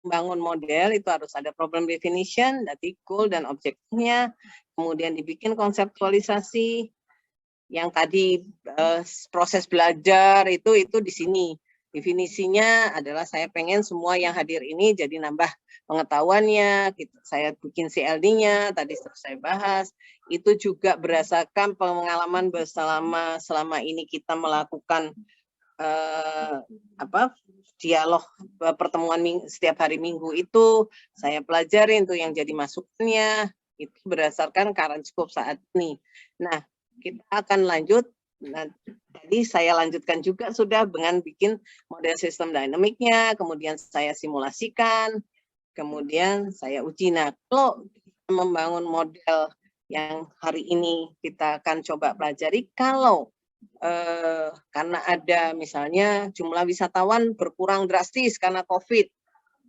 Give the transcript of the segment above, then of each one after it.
membangun model itu harus ada problem definition, nanti goal dan objektifnya, kemudian dibikin konseptualisasi, yang tadi proses belajar itu di sini. Definisinya adalah saya pengen semua yang hadir ini jadi nambah pengetahuannya, saya bikin CLD-nya, tadi saya bahas, itu juga berdasarkan pengalaman selama ini kita melakukan dialog pertemuan setiap hari Minggu itu, saya pelajarin tuh yang jadi masukannya, itu berdasarkan current scope saat ini. Nah, kita akan lanjut. Nah, tadi saya lanjutkan juga sudah dengan bikin model sistem dinamiknya, kemudian saya simulasikan, kemudian saya uji. Nah, kalau kita membangun model yang hari ini kita akan coba pelajari, kalau karena ada misalnya jumlah wisatawan berkurang drastis karena COVID,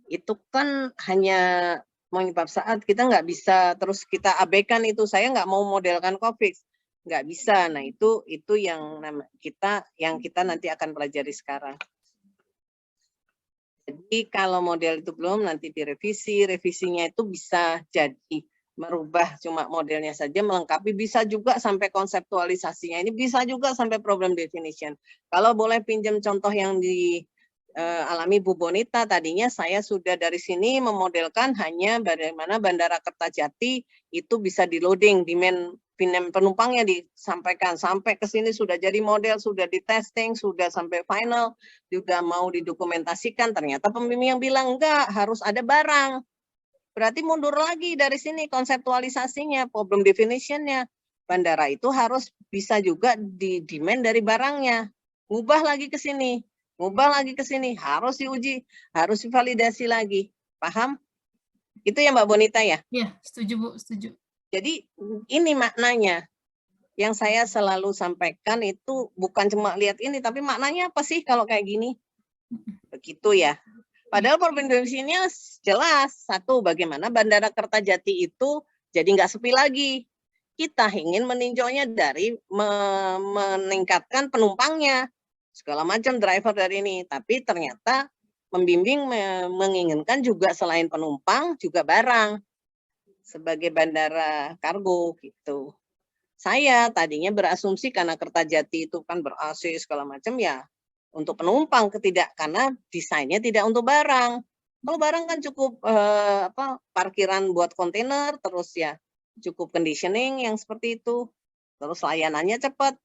itu kan hanya menyebab saat kita nggak bisa terus kita abaikan itu, saya nggak mau modelkan COVID, nggak bisa. Nah itu yang kita nanti akan pelajari sekarang. Jadi kalau model itu belum, nanti direvisi, revisinya itu bisa jadi merubah cuma modelnya saja, melengkapi, bisa juga sampai konseptualisasinya, ini bisa juga sampai problem definition. Kalau boleh pinjam contoh yang dialami Bu Bonita, tadinya saya sudah dari sini memodelkan hanya bagaimana Bandara Kertajati itu bisa di loading, demand penumpangnya disampaikan, sampai ke sini sudah jadi model, sudah di testing, sudah sampai final, juga mau didokumentasikan, ternyata pembimbing yang bilang enggak, harus ada barang. Berarti mundur lagi dari sini konseptualisasinya, problem definition-nya. Bandara itu harus bisa juga di demand dari barangnya. Ngubah lagi ke sini, ngubah lagi ke sini, harus diuji, harus divalidasi lagi. Paham? Itu ya Mbak Bonita ya? Iya, setuju Bu, setuju. Jadi ini maknanya. Yang saya selalu sampaikan itu bukan cuma lihat ini, tapi maknanya apa sih kalau kayak gini? Begitu ya. Padahal problem definitionnya jelas. Satu, bagaimana Bandara Kertajati itu jadi nggak sepi lagi. Kita ingin meninjaunya dari meningkatkan penumpangnya. Segala macam driver dari ini. Tapi ternyata pembimbing menginginkan juga selain penumpang, juga barang. Sebagai bandara kargo gitu. Saya tadinya berasumsi karena Kertajati itu kan ber-AC segala macam ya untuk penumpang karena desainnya tidak untuk barang. Kalau barang kan cukup parkiran buat kontainer, terus ya cukup conditioning yang seperti itu, terus layanannya cepat.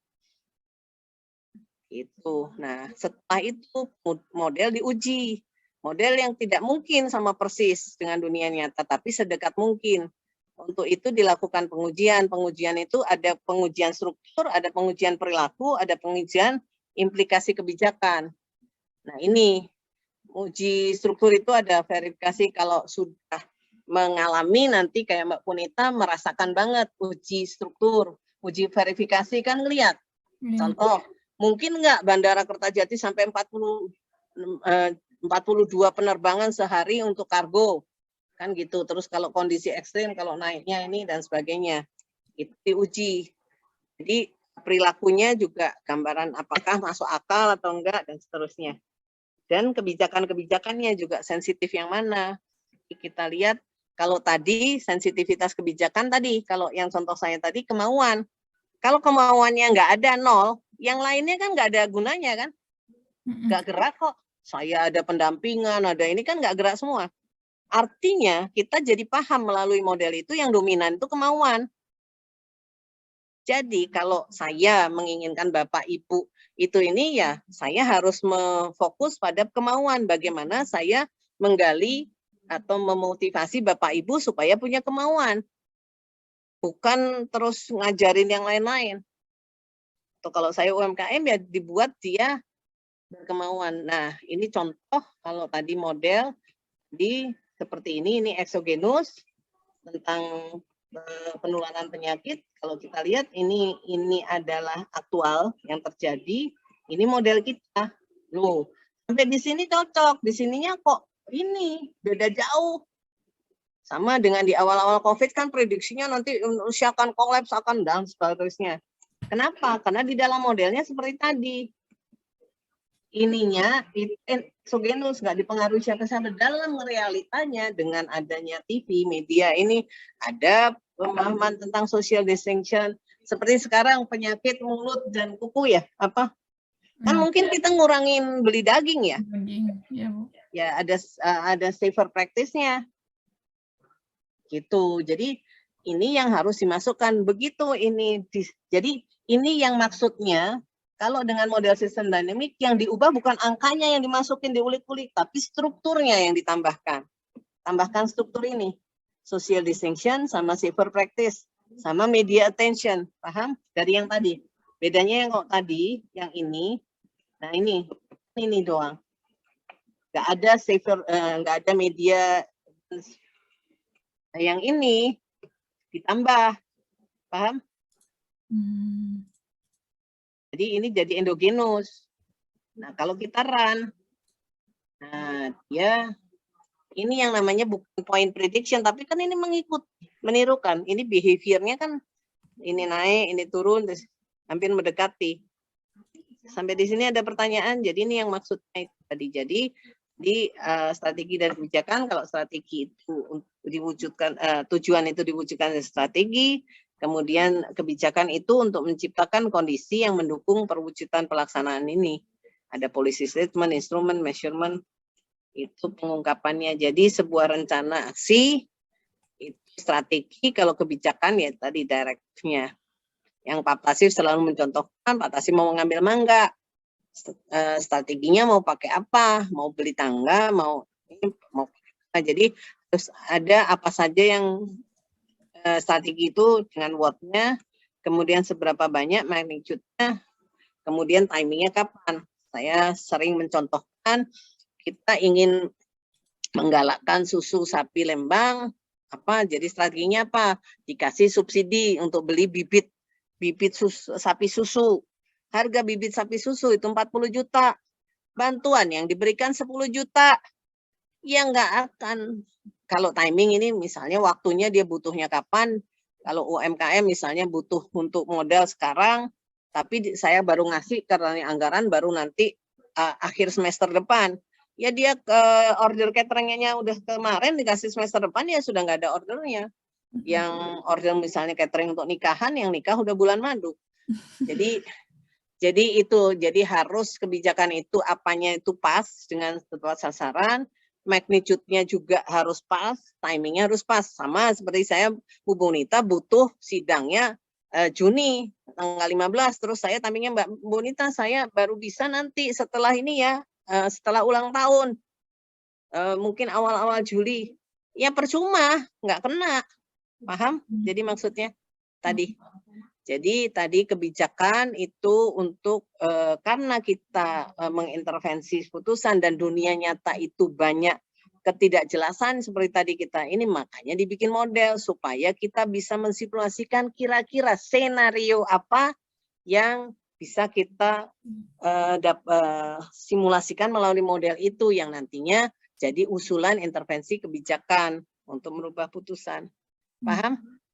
Itu. Nah, setelah itu model diuji. Model yang tidak mungkin sama persis dengan dunia nyata, tapi sedekat mungkin. Untuk itu dilakukan pengujian. Pengujian itu ada pengujian struktur, ada pengujian perilaku, ada pengujian implikasi kebijakan. Nah ini, uji struktur itu ada verifikasi kalau sudah mengalami nanti kayak Mbak Punita merasakan banget uji struktur, uji verifikasi kan lihat. Contoh, mungkin nggak Bandara Kertajati sampai 42 penerbangan sehari untuk kargo. Kan gitu. Terus kalau kondisi ekstrim, kalau naiknya ini dan sebagainya, itu diuji. Jadi perilakunya juga gambaran apakah masuk akal atau enggak dan seterusnya. Dan kebijakan-kebijakannya juga sensitif yang mana. Kita lihat kalau tadi sensitivitas kebijakan tadi, kalau yang contoh saya tadi kemauan. Kalau kemauannya nggak ada nol, yang lainnya kan nggak ada gunanya kan. Nggak gerak kok. Saya ada pendampingan, ada ini kan nggak gerak semua. Artinya kita jadi paham melalui model itu yang dominan itu kemauan. Jadi kalau saya menginginkan Bapak Ibu itu ini ya saya harus memfokus pada kemauan. Bagaimana saya menggali atau memotivasi Bapak Ibu supaya punya kemauan. Bukan terus ngajarin yang lain-lain. Atau kalau saya UMKM ya dibuat dia berkemauan. Nah ini contoh kalau tadi model seperti ini eksogenus tentang penularan penyakit. Kalau kita lihat ini adalah aktual yang terjadi. Ini model kita. Loh, sampai di sini cocok, di sininya kok ini beda jauh. Sama dengan di awal-awal COVID kan prediksinya nanti Indonesia akan kolaps akan dan seterusnya. Kenapa? Karena di dalam modelnya seperti tadi. ininya exogenus, nggak dipengaruhi siapa-siapa. Dalam realitanya dengan adanya TV, media ini ada pemahaman tentang social distinction. Seperti sekarang penyakit mulut dan kuku ya, apa? Kan mungkin kita ngurangin beli daging ya. Ya, Bu. Ya ada safer practice-nya. Gitu. Jadi ini yang harus dimasukkan begitu ini. Jadi ini yang maksudnya kalau dengan model sistem dinamik yang diubah bukan angkanya yang dimasukin diulik-ulik, tapi strukturnya yang ditambahkan. Tambahkan struktur ini. Social distinction sama safer practice sama media attention. Paham? Dari yang tadi. Bedanya yang kok tadi, yang ini. Nah, ini doang. Nggak ada safer, nggak ada media. Nah, yang ini ditambah. Paham? Jadi ini jadi endogenus. Nah, kalau kita run, nah dia ini yang namanya bukan point prediction, tapi kan ini mengikut, menirukan. Ini behaviornya kan ini naik, ini turun, terus hampir mendekati. Sampai di sini ada pertanyaan. Jadi ini yang maksudnya itu tadi. Jadi di strategi dan kebijakan, kalau strategi itu diwujudkan, tujuan itu diwujudkan dari strategi, kemudian kebijakan itu untuk menciptakan kondisi yang mendukung perwujudan pelaksanaan ini. Ada policy statement, instrument, measurement, itu pengungkapannya. Jadi sebuah rencana aksi, itu strategi, kalau kebijakan ya tadi direktifnya. Yang Pak Tasif selalu mencontohkan, Pak Tasif mau mengambil mangga, strateginya mau pakai apa, mau beli tangga, mau jadi terus ada apa saja yang strategi itu dengan word-nya, kemudian seberapa banyak magnitude-nya, kemudian timingnya kapan. Saya sering mencontohkan kita ingin menggalakkan susu sapi Lembang, apa jadi strateginya apa? Dikasih subsidi untuk beli bibit sapi susu. Harga bibit sapi susu itu 40 juta. Bantuan yang diberikan 10 juta. Ya nggak akan. Kalau timing ini misalnya waktunya dia butuhnya kapan. Kalau UMKM misalnya butuh untuk modal sekarang, tapi saya baru ngasih karena anggaran baru nanti akhir semester depan. Ya dia ke order cateringnya udah kemarin dikasih semester depan ya sudah nggak ada ordernya. Yang order misalnya catering untuk nikahan, yang nikah udah bulan madu. Jadi harus kebijakan itu apanya itu pas dengan tepat sasaran, magnitude-nya juga harus pas, timingnya harus pas. Sama seperti saya, Bu Bonita butuh sidangnya Juni tanggal 15, terus saya timingnya Mbak Bonita saya baru bisa nanti setelah ini ya, setelah ulang tahun, mungkin awal-awal Juli. Ya percuma, nggak kena. Paham? Jadi maksudnya tadi. Jadi tadi kebijakan itu untuk karena kita mengintervensi putusan dan dunia nyata itu banyak ketidakjelasan seperti tadi kita ini, makanya dibikin model supaya kita bisa mensimulasikan kira-kira skenario apa yang bisa kita simulasikan melalui model itu yang nantinya jadi usulan intervensi kebijakan untuk merubah putusan. Paham?